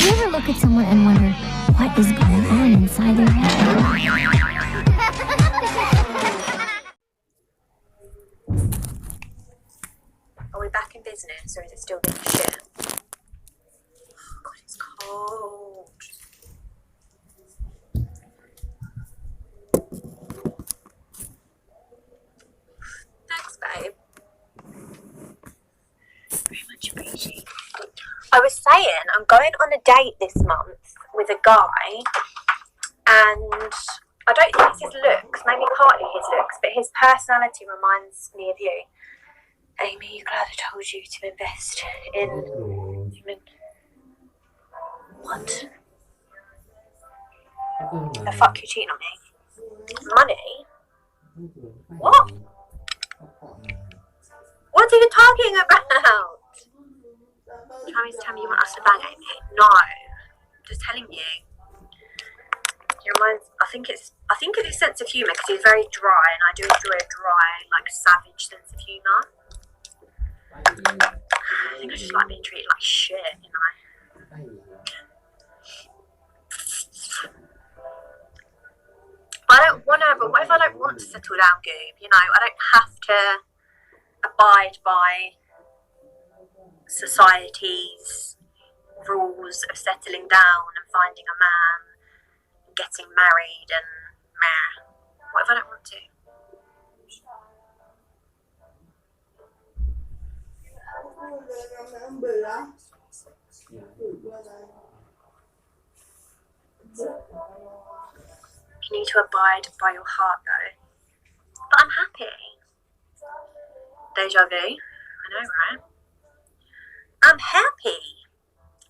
You ever look at someone and wonder what is going on inside their head? Are we back in business, or is it still being shit? Oh God, it's cold. Thanks, babe. Very much appreciated. I was saying, I'm going on a date this month with a guy, and I don't think it's his looks, maybe partly his looks, but his personality reminds me of you. Amy, your glad I told you to invest in human. What? The fuck you cheating on me? Money? What? What are you talking about? Trying to tell me you want us to bang, Amy? No. I'm just telling you. He reminds. I think it's his sense of humour, because he's very dry, and I do enjoy a dry, like, savage sense of humour. I think I just like being treated like shit, you know. I don't want to, but what if I don't want to settle down, Goob? You know, I don't have to abide by society's rules of settling down and finding a man and getting married and meh. What if I don't want to? You need to abide by your heart, though. But I'm happy. Deja vu. I know, right? I'm happy.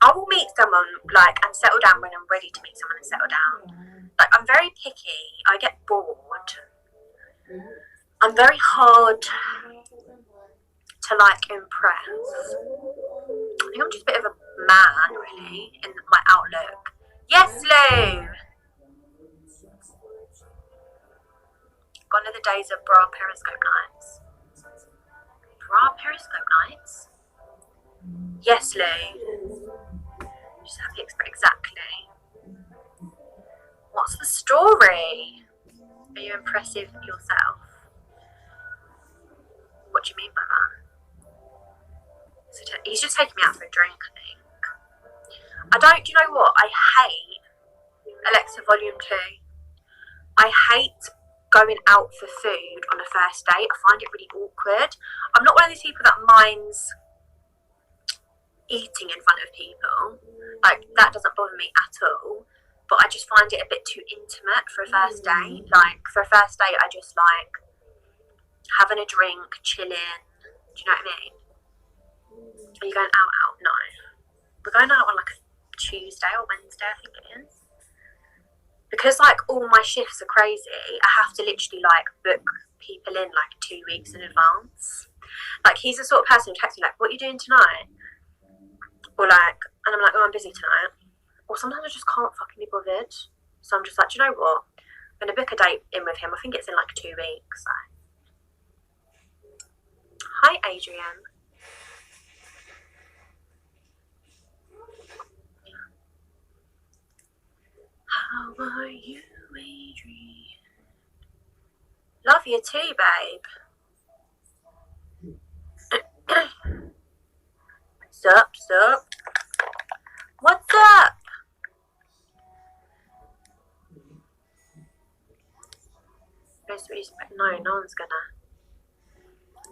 I will meet someone, like, and settle down when I'm ready to meet someone and settle down. Like, I'm very picky. I get bored. I'm very hard to, like, impress. I think I'm just a bit of a man, really, in my outlook. Yes, Lou! Gone are the days of bra Periscope nights. Bra Periscope nights? Yes, Lou. Just have to explain exactly. What's the story? Are you impressive yourself? What do you mean by that? So he's just taking me out for a drink, I think. Do you know what? I hate Alexa Volume 2. I hate going out for food on a first date. I find it really awkward. I'm not one of these people that minds eating in front of people. Like, that doesn't bother me at all. But I just find it a bit too intimate for a first date. Like, for a first date, I just like having a drink, chilling. Do you know what I mean? Are you going out? No. We're going out on like a Tuesday or Wednesday, I think it is. Because like all my shifts are crazy, I have to literally like book people in like 2 weeks in advance. Like, he's the sort of person who texts me like, what are you doing tonight? Or like, and I'm like, oh, I'm busy tonight. Or sometimes I just can't fucking be bothered. So I'm just like, do you know what? I'm going to book a date in with him. I think it's in like 2 weeks. So. Hi, Adrian. How are you, Adrian? Love you too, babe. Sup? What's up?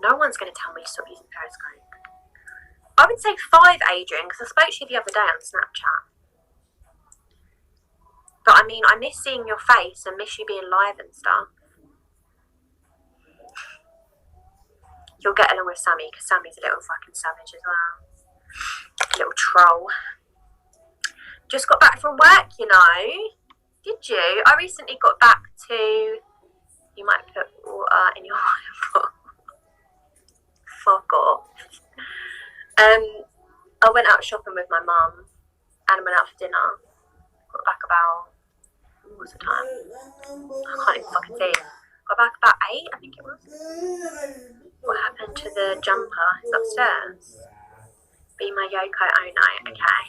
No one's gonna tell me to stop using Periscope. I would say 5, Adrian, because I spoke to you the other day on Snapchat. But I mean, I miss seeing your face and miss you being live and stuff. You'll get along with Sammy, because Sammy's a little fucking savage as well. A little troll. Just got back from work, you know. Did you? I recently got back to... You might put water in your water. Fuck off. I went out shopping with my mum and I went out for dinner. Got back about... What's the time? I can't even fucking see it. Got back about 8, I think it was. What happened to the jumper? It's upstairs. Be my Yoko. Oh no, okay.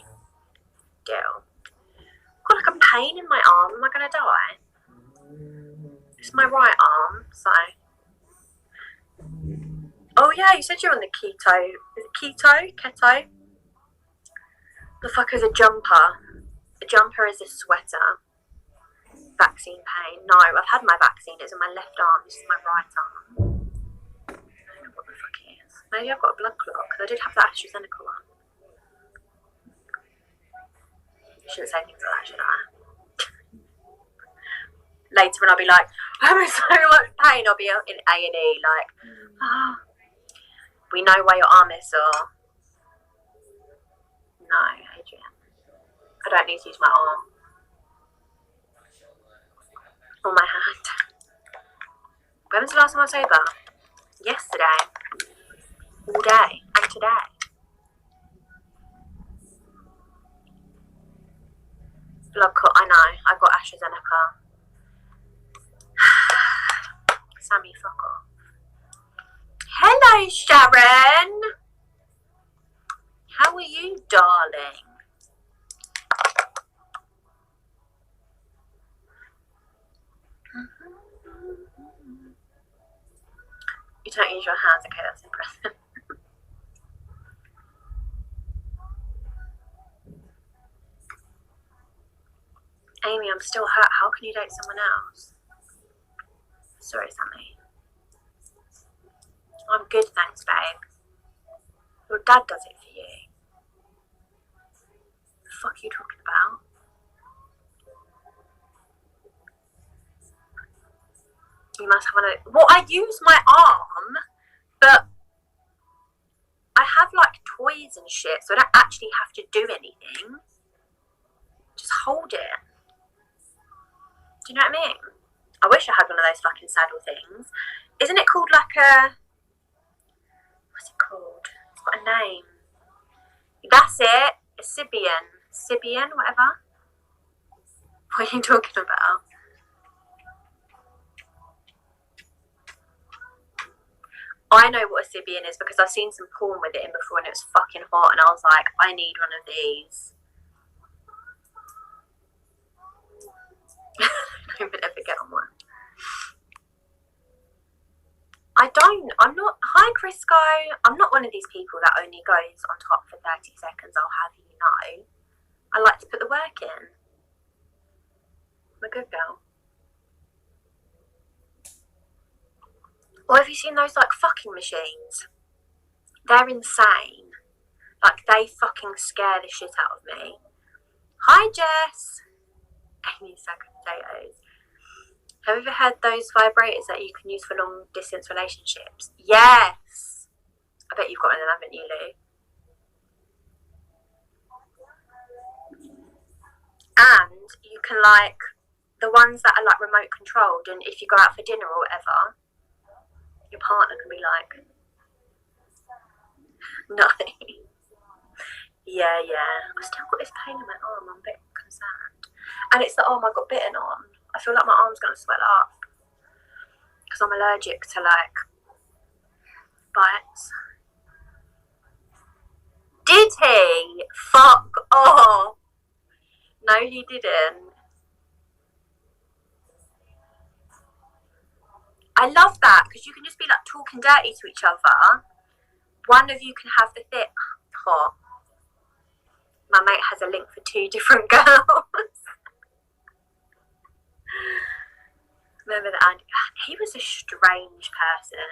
deal. I've got like a pain in my arm. Am I going to die? It's my right arm, so. Oh yeah, you said you're on the keto. Is it keto? Keto? The fuck is a jumper? A jumper is a sweater. Vaccine pain. No, I've had my vaccine. It's on my left arm. This is my right arm. I don't know what the fuck it is. Maybe I've got a blood clot because I did have the AstraZeneca one. Shouldn't say things like that, should I? Later when I'll be like, I'm in so much pain, I'll be in A&E like, oh, we know where your arm is, or no, Adrian, I don't need to use my arm or my hand. When was the last time I was sober? Yesterday, all day, and today. Blood clot, I know, I've got AstraZeneca. Sammy, fuck off. Hello, Sharon. How are you, darling? You don't use your hands. Okay, that's impressive. Amy, I'm still hurt. How can you date someone else? Sorry, Sammy. I'm good, thanks, babe. Your dad does it for you. The fuck are you talking about? You must have a... Well, I use my arm, but I have like toys and shit, so I don't actually have to do anything. Just hold it. Do you know what I mean? I wish I had one of those fucking saddle things. Isn't it called like a... What's it called? It's got a name. That's it. A Sibian. Sibian, whatever. What are you talking about? I know what a Sibian is because I've seen some porn with it in before and it was fucking hot and I was like, I need one of these. I don't ever get on one. I'm not, hi Crisco, I'm not one of these people that only goes on top for 30 seconds, I'll have you know. I like to put the work in. I'm a good girl. Or have you seen those like fucking machines? They're insane. Like they fucking scare the shit out of me. Hi Jess. Amy's sack of potatoes. Have you ever heard those vibrators that you can use for long distance relationships? Yes. I bet you've got one of them, haven't you, Lou? And you can like the ones that are like remote controlled, and if you go out for dinner or whatever, your partner can be like, no. Yeah. I still got this pain in my arm. I'm a bit concerned. And it's the arm I got bitten on. I feel like my arm's going to swell up because I'm allergic to like bites. Did he? Fuck off. No, he didn't. I love that because you can just be like talking dirty to each other. One of you can have the thick hot. My mate has a link for 2 different girls. Remember that Andy? He was a strange person.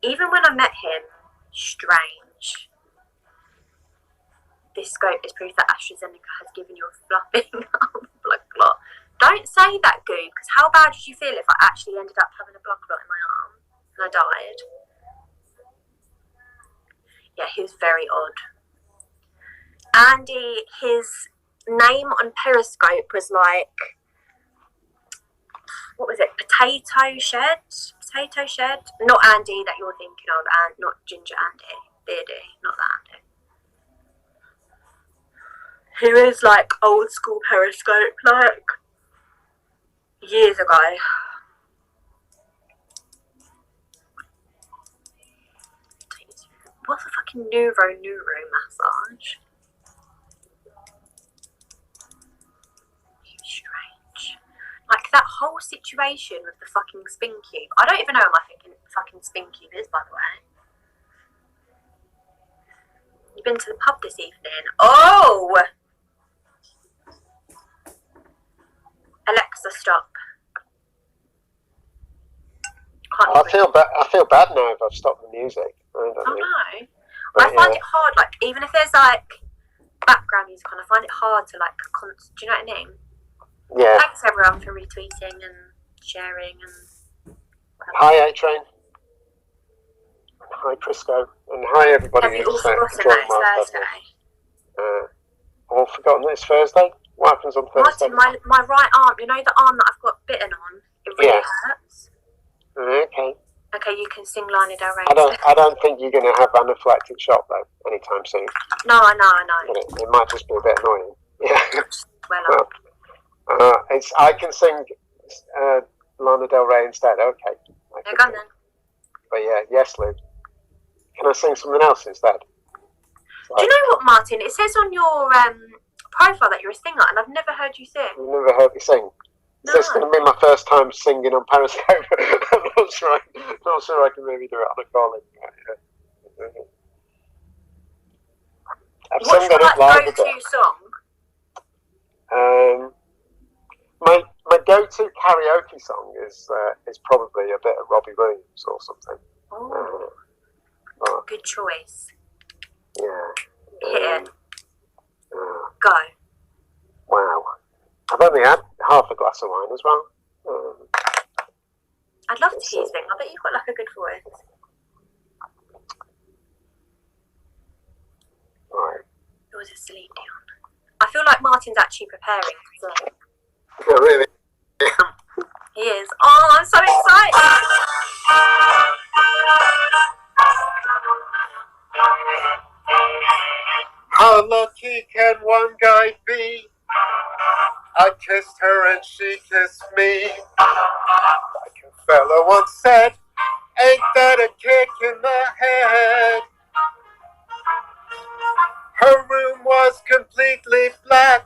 Even when I met him, strange. This scope is proof that AstraZeneca has given you a fluffing blood clot. Don't say that, Goo, because how bad would you feel if I actually ended up having a blood clot in my arm and I died? Yeah, he was very odd. Andy, his name on Periscope was like, what was it? Potato Shed? Potato Shed? Not Andy that you're thinking of, and not Ginger Andy. Beardy, not that Andy. He was like old school Periscope, like years ago. What's a fucking neuro massage? whole situation with the fucking spin cube. I don't even know what my fucking spin cube is, by the way. You've been to the pub this evening. Oh! Alexa, stop. I feel bad now if I've stopped the music. I don't know. I find it hard, like, even if there's, like, background music on, I find it hard to, like, do you know what I mean? Yeah. Thanks, everyone, for retweeting and sharing and whatever. Hi, A-Train. Hi, Periscope. And hi, everybody. Have you all forgotten that it's Thursday? All forgotten that it's Thursday? What happens on Thursday? Martin, my right arm, you know the arm that I've got bitten on? It really hurts. Okay. Okay, you can sing Lana Del Rey. I don't think you're going to have anaphylactic shock, though, anytime soon. No, I know. It might just be a bit annoying. Yeah. Well, I can sing Lana Del Rey instead. Okay. Go on then. But yeah, yes, Lou. Can I sing something else instead? Do you know what, Martin? It says on your profile that you're a singer, and I've never heard you sing. You've never heard me sing? No. This is going to be my first time singing on Periscope. I'm not sure I can maybe do it on a calling. What's your go-to song? My go-to karaoke song is probably a bit of Robbie Williams or something. Oh, good choice. Yeah. Hit it. Go. Wow. I've only had half a glass of wine as well. I'd love to hear you sing. I bet you've got like a good voice. Right. It was a Celine Dion. I feel like Martin's actually preparing to sing. Yeah, really? He is. Oh, I'm so excited. How lucky can one guy be? I kissed her and she kissed me. Like a fella once said, ain't that a kick in the head? Her room was completely black.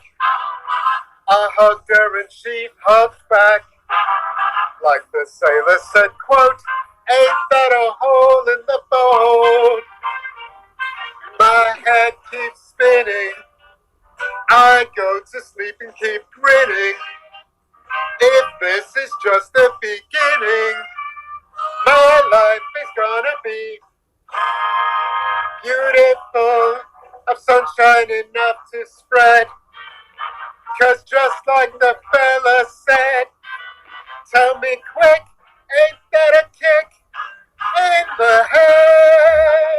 I hugged her and she hugged back. Like the sailor said, quote, ain't that a hole in the boat? My head keeps spinning. I go to sleep and keep grinning. If this is just the beginning, my life is gonna be beautiful, of sunshine enough to spread. 'Cause just like the fella said, tell me quick, ain't that a kick in the head?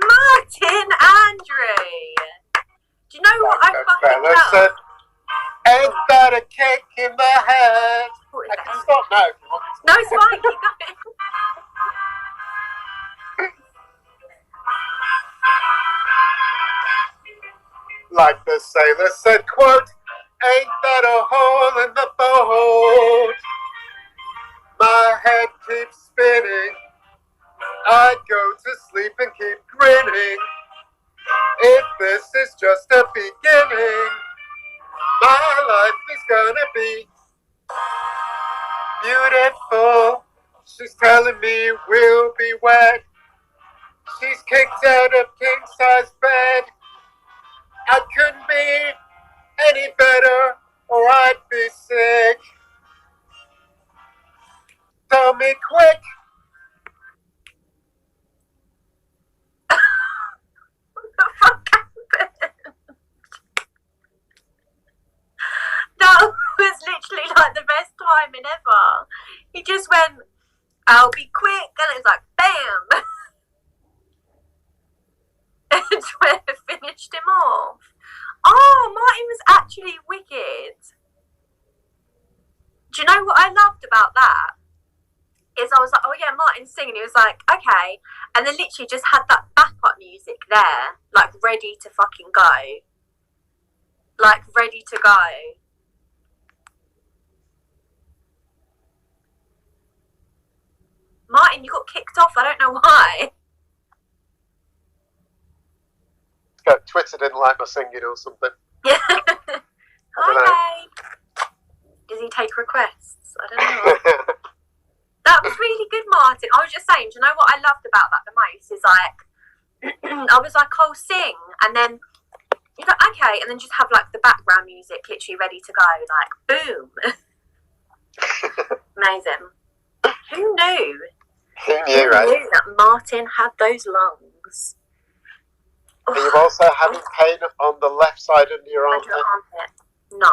Martin Andrew. Do you know what I fucking love? Said, ain't that a kick in the head? I can stop now if you want. No, it's fine. Keep going. Like the sailor said, quote, ain't that a hole in the boat? My head keeps spinning. I go to sleep and keep grinning. If this is just a beginning, my life is gonna be beautiful. She's telling me we'll be wed. She's kicked out of king-size bed. I couldn't be any better or I'd be sick. Tell me quick. What the fuck happened? That was literally like the best timing ever. He just went, I'll be quick, and it's like, bam! And Twitter finished him off. Oh, Martin was actually wicked. Do you know what I loved about that? Is I was like, oh yeah, Martin's singing. He was like, okay. And then literally just had that backup music there, like ready to fucking go. Like ready to go. Martin, you got kicked off. I don't know why. Twitter didn't like my singing or something. Hi, babe. Does he take requests? I don't know. That was really good, Martin. I was just saying, do you know what I loved about that the most? Is like, I was like, I'll sing, and then you're like, okay, and then just have like the background music literally ready to go, like, boom. Amazing. Who knew? Who knew, right? Who knew that Martin had those lungs? Are you also having pain on the left side under your Under armpit? your armpit? No.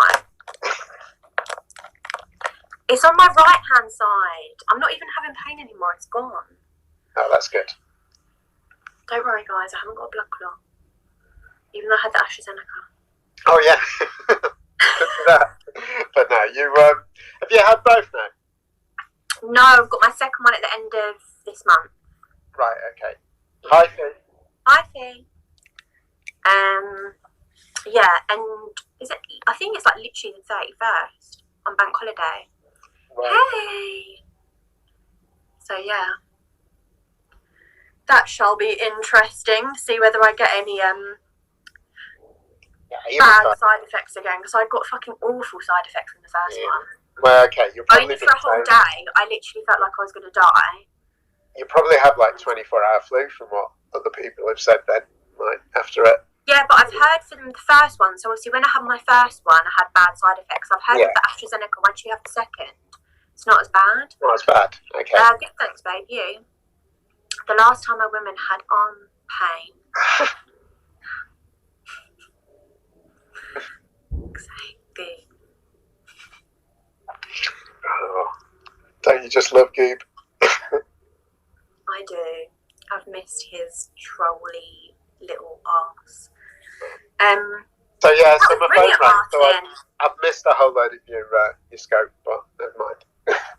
It's on my right hand side. I'm not even having pain anymore. It's gone. Oh, that's good. Don't worry, guys. I haven't got a blood clot. Even though I had the AstraZeneca. Oh, yeah. Good for that. But no, have you had both now? No, I've got my second one at the end of this month. Right, okay. Hi, Fee. Hi, Fee. Yeah, and I think it's like literally the 31st on bank holiday. Right. Hey! So, yeah. That shall be interesting. See whether I get any bad side effects again, because I got fucking awful side effects from the first one. Well, okay, you'll probably Only for a whole day, I literally felt like I was going to die. You probably have like 24-hour flu from what other people have said then, like after it. Yeah, but I've heard from the first one, so obviously when I had my first one, I had bad side effects. I've heard of the AstraZeneca, once you have the second, it's not as bad. Not as bad, okay. Good, thanks, babe. You? The last time a woman had arm pain. Good. Oh, don't you just love Goob? I do. I've missed his trolly little arse. So yeah, so my phone brilliant, rang, so Martin. I've missed a whole load of your scope, but never mind.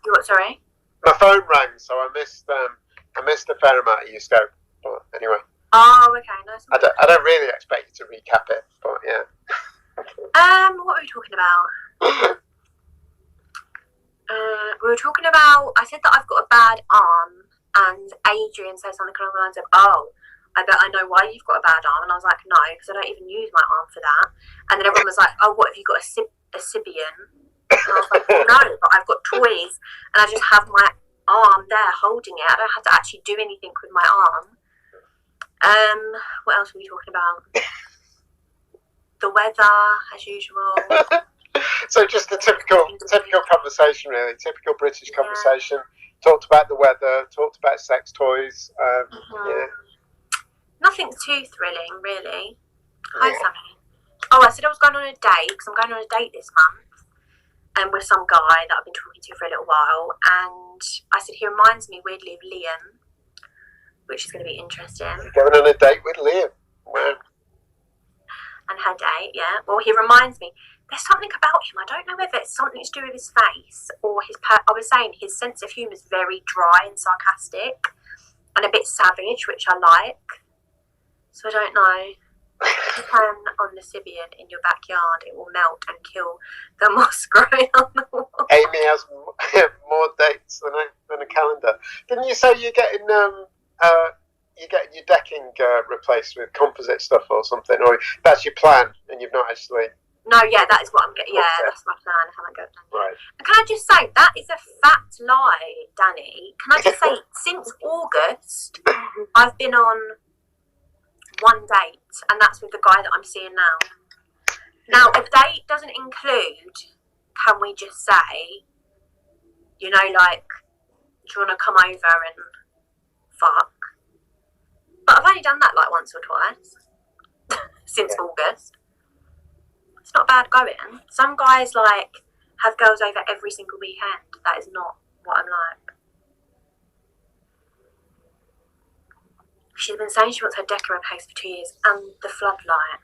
You what, sorry? My phone rang, so I missed a fair amount of your scope, but anyway. Oh, okay, nice. I don't really expect you to recap it, but yeah. What were we talking about? We were talking about, I said that I've got a bad arm, and Adrian said something along the lines of, oh, I bet I know why you've got a bad arm. And I was like, no, because I don't even use my arm for that. And then everyone was like, oh, what, have you got a Sibian? And I was like, well, no, but I've got toys, and I just have my arm there holding it. I don't have to actually do anything with my arm. What else were we talking about? The weather, as usual. So just a typical conversation, really. Typical British conversation. Talked about the weather. Talked about sex toys. Yeah. Nothing too thrilling, really. Hi, Sammy. Oh, I said I was going on a date, because I'm going on a date this month, and with some guy that I've been talking to for a little while. And I said he reminds me weirdly of Liam, which is going to be interesting. Going on a date with Liam. Wow. And her date, yeah. Well, he reminds me. There's something about him. I don't know whether it's something to do with his face or I was saying his sense of humour is very dry and sarcastic and a bit savage, which I like. So I don't know. If you turn on the Sibian in your backyard, it will melt and kill the moss growing on the wall. Amy has more dates than a calendar. Didn't you say you're getting your decking replaced with composite stuff or something? Or that's your plan and you've not actually... No, yeah, that is what I'm getting. Yeah, that's my plan. I haven't got it done yet. Right. And can I just say, that is a fat lie, Danny. Can I just say, since August, I've been on one date, and that's with the guy that I'm seeing now. Now, a date doesn't include, can we just say, you know, like, do you want to come over and fuck? But I've only done that like once or twice since August. It's not bad going. Some guys like have girls over every single weekend. That is not what I'm like. She's been saying she wants her decker replaced for 2 years and the floodlight.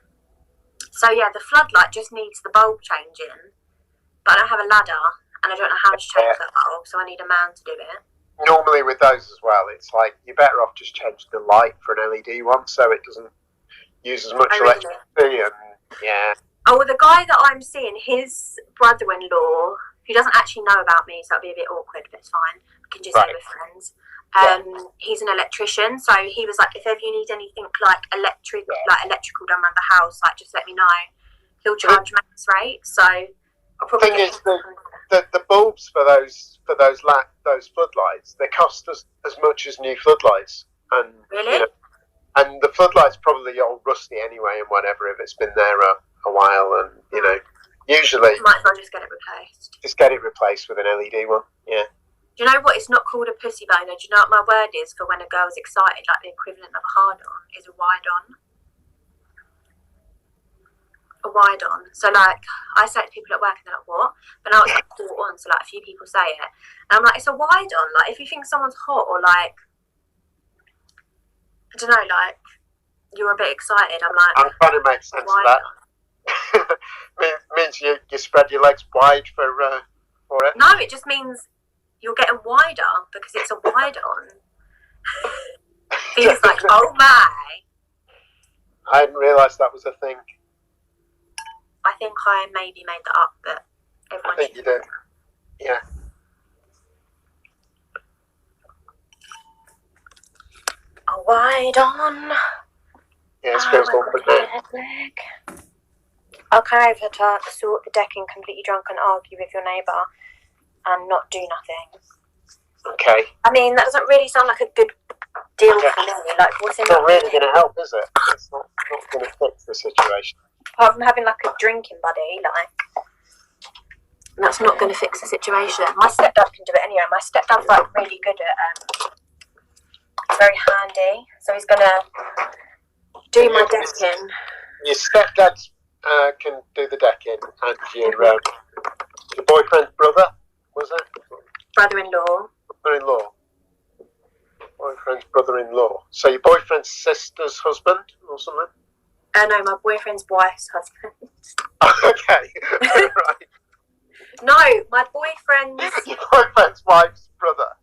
So yeah, the floodlight just needs the bulb changing, but I don't have a ladder and I don't know how to change that bulb, so I need a man to do it. Normally with those as well, it's like you're better off just changing the light for an LED one so it doesn't use as much electricity. And yeah. Oh, well, the guy that I'm seeing, his brother-in-law, who doesn't actually know about me, so it'll be a bit awkward, but it's fine. We can just say we're friends. He's an electrician, so he was like, if ever you need anything like electrical done around the house, like just let me know. He'll charge max rate. So I'll probably. Thing is, the bulbs for those floodlights, they cost us as much as new floodlights, and really, you know, and the floodlights probably all rusty anyway, and whatever if it's been there a while, and you know, usually might as well just get it replaced. Just get it replaced with an LED one. Yeah. Do you know what? It's not called a pussy boner. Do you know what my word is for when a girl's excited? Like the equivalent of a hard-on is a wide-on. A wide-on. So like, I say it to people at work and they're like, what? But now it's like caught on, so like a few people say it. And I'm like, it's a wide-on. Like if you think someone's hot or like, I don't know, like you're a bit excited, I'm like, I'm trying to make sense of that. means you spread your legs wide for it. No, it just means you're getting wider because it's a wide-on. Feels like, oh my. I hadn't realised that was a thing. I think I maybe made that up, but everyone. I think you did. Yeah. A wide-on. Yeah, it feels awkward now. I'll come over to sort the decking completely drunk and argue with your neighbour and not do nothing. Okay. I mean, that doesn't really sound like a good deal for me. Like, what's in it's not really going to help, is it? It's not going to fix the situation. Apart from having like a drinking buddy, like, that's not going to fix the situation. My stepdad can do it anyway. My stepdad's like really good at very handy, so he's going to do my decking. Your stepdad can do the decking, and your boyfriend's brother, was it? Brother-in-law. Brother-in-law. Boyfriend's brother-in-law. So your boyfriend's sister's husband or something? No, my boyfriend's wife's husband. Okay, right. No, my boyfriend's... Your boyfriend's wife's brother.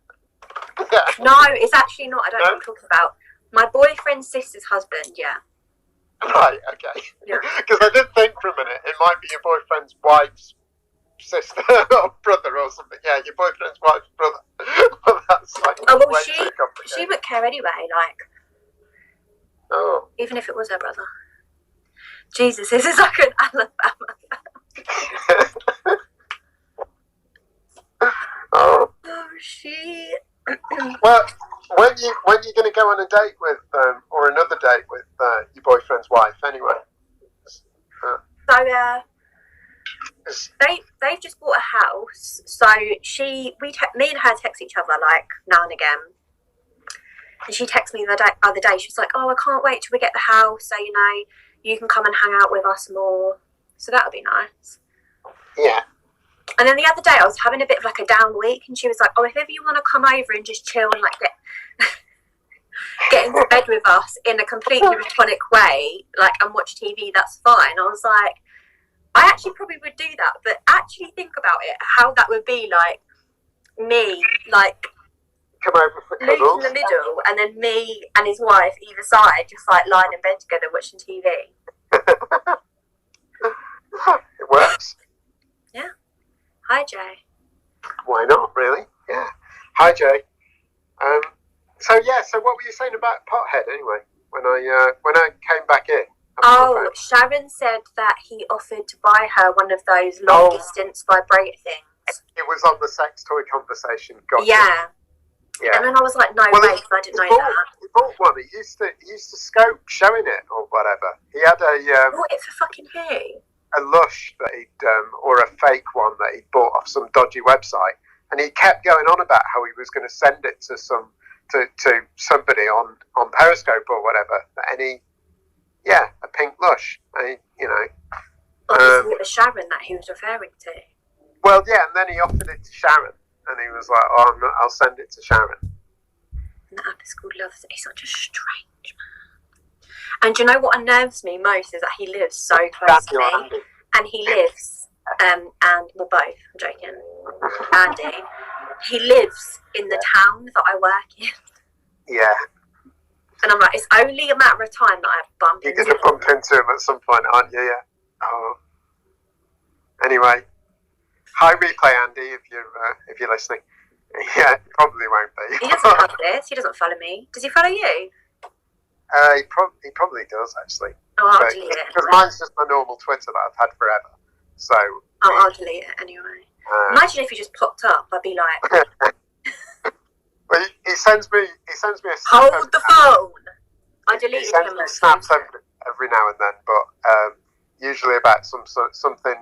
Yeah. No, it's actually not. I don't know what I'm talking about. My boyfriend's sister's husband, yeah. Right, okay. Yeah. Because I did think for a minute, it might be your boyfriend's wife's sister or brother or something. Yeah, your boyfriend's wife's brother. Well, that's like she would care anyway, like. Oh. Even if it was her brother. Jesus, this is like an Alabama. Oh. Oh, she. Well, when you going to go on a date with or another date with your boyfriend's wife anyway? They've just bought a house, so me and her text each other like now and again. And she texted me the other day. She was like, "Oh, I can't wait till we get the house, so you know you can come and hang out with us more." So that would be nice. Yeah. And then the other day I was having a bit of like a down week, and she was like, "Oh, if ever you want to come over and just chill and like get into bed with us in a completely platonic way, like and watch TV, that's fine." I was like, I actually probably would do that, but actually think about it, how that would be like me, like come over for Luke cuddles. in the middle, and then me and his wife either side, just like lying in bed together watching TV. It works. Yeah. Hi, Jay. Why not, really? Yeah. Hi, Jay. So what were you saying about Pothead anyway? When I came back in. Oh, Sharon said that he offered to buy her one of those long distance vibrator things. It was on the sex toy conversation. Gotcha. Yeah. Yeah. And then I was like, no way, I didn't know that. He bought one. He used to scope showing it or whatever. He had a bought it for fucking who? A Lush that he'd or a fake one that he'd bought off some dodgy website, and he kept going on about how he was going to send it to somebody on Periscope or whatever. And a pink Lush. And Obviously it was Sharon that he was referring to. Well, yeah, and then he offered it to Sharon, and he was like, "Oh, I'll send it to Sharon." And the app is called Love. He's such a strange man. And do you know what unnerves me most is that he lives so close to me, and he lives, and we're both. I'm joking, Andy. He lives in the town that I work in. Yeah. And I'm like, it's only a matter of time that I bump into him. You're going to bump into him at some point, aren't you? Yeah. Oh. Anyway, hi replay, Andy, if you're listening. Yeah, it probably won't be. He doesn't have this. He doesn't follow me. Does he follow you? He probably does, actually. Oh, I'll But delete it. because mine's just my normal Twitter that I've had forever. So. Oh, I'll delete it anyway. Imagine if you just popped up. I'd be like. Well, he sends me a snap. Hold the phone. I deleted he sends him. me snaps every now and then, but usually about something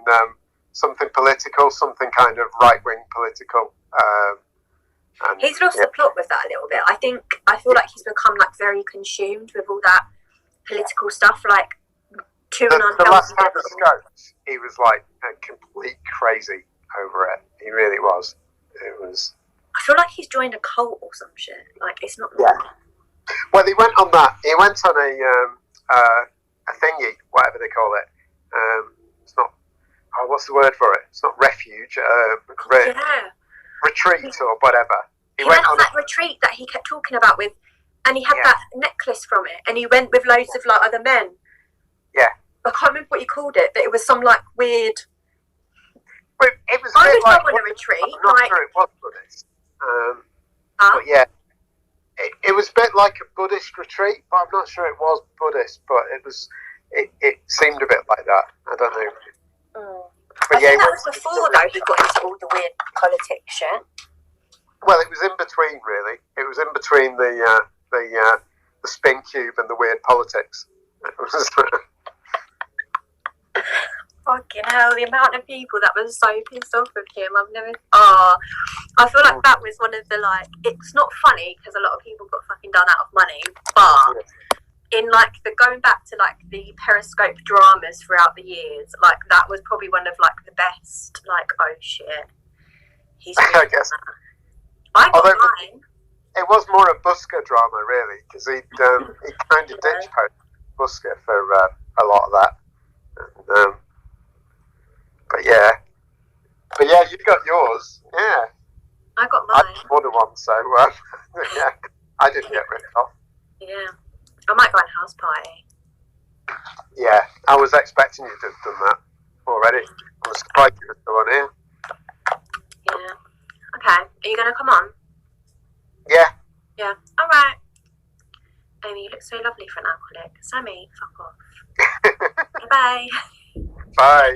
political, something kind of right wing political. And, he's lost the plot with that a little bit. I feel like he's become like very consumed with all that political stuff, like to an unhealthy the last time level. we scoped, he was like a complete crazy over it. He really was. It was. I feel like he's joined a cult or some shit. Like it's not. Yeah. Well, he went on that. He went on a thingy, whatever they call it. It's not. Oh, what's the word for it? It's not refuge. Retreat or whatever. He went on that retreat that he kept talking about with, and he had that necklace from it, and he went with loads of like other men. Yeah. I can't remember what you called it, but it was some like weird. But it was. I would go on a retreat. I'm not sure it was Buddhist. But yeah, it was a bit like a Buddhist retreat, but I'm not sure it was Buddhist. But it was. It seemed a bit like that. I don't know. But I think that was before though he got into all the weird politics shit. Well, it was in between, really. It was in between the spin cube and the weird politics. Fucking hell, the amount of people that was so pissed off with him. I feel like that was one of the, like, it's not funny because a lot of people got fucking done out of money, but in like the going back to like the Periscope dramas throughout the years, like that was probably one of like the best, like, oh shit. He's I guess. I got mine. It was more a Busker drama, really, because he kind of ditch Busker for a lot of that. But yeah, you got yours. Yeah, I got mine. I didn't order one, so yeah, I didn't get rid of. Yeah, I might go on a house party. Yeah, I was expecting you to have done that already. I was surprised you were still on here. Yeah. Okay, are you going to come on? Yeah. Yeah, alright. Amy, you look so lovely for an alcoholic. Sammy, fuck off. Bye. Bye.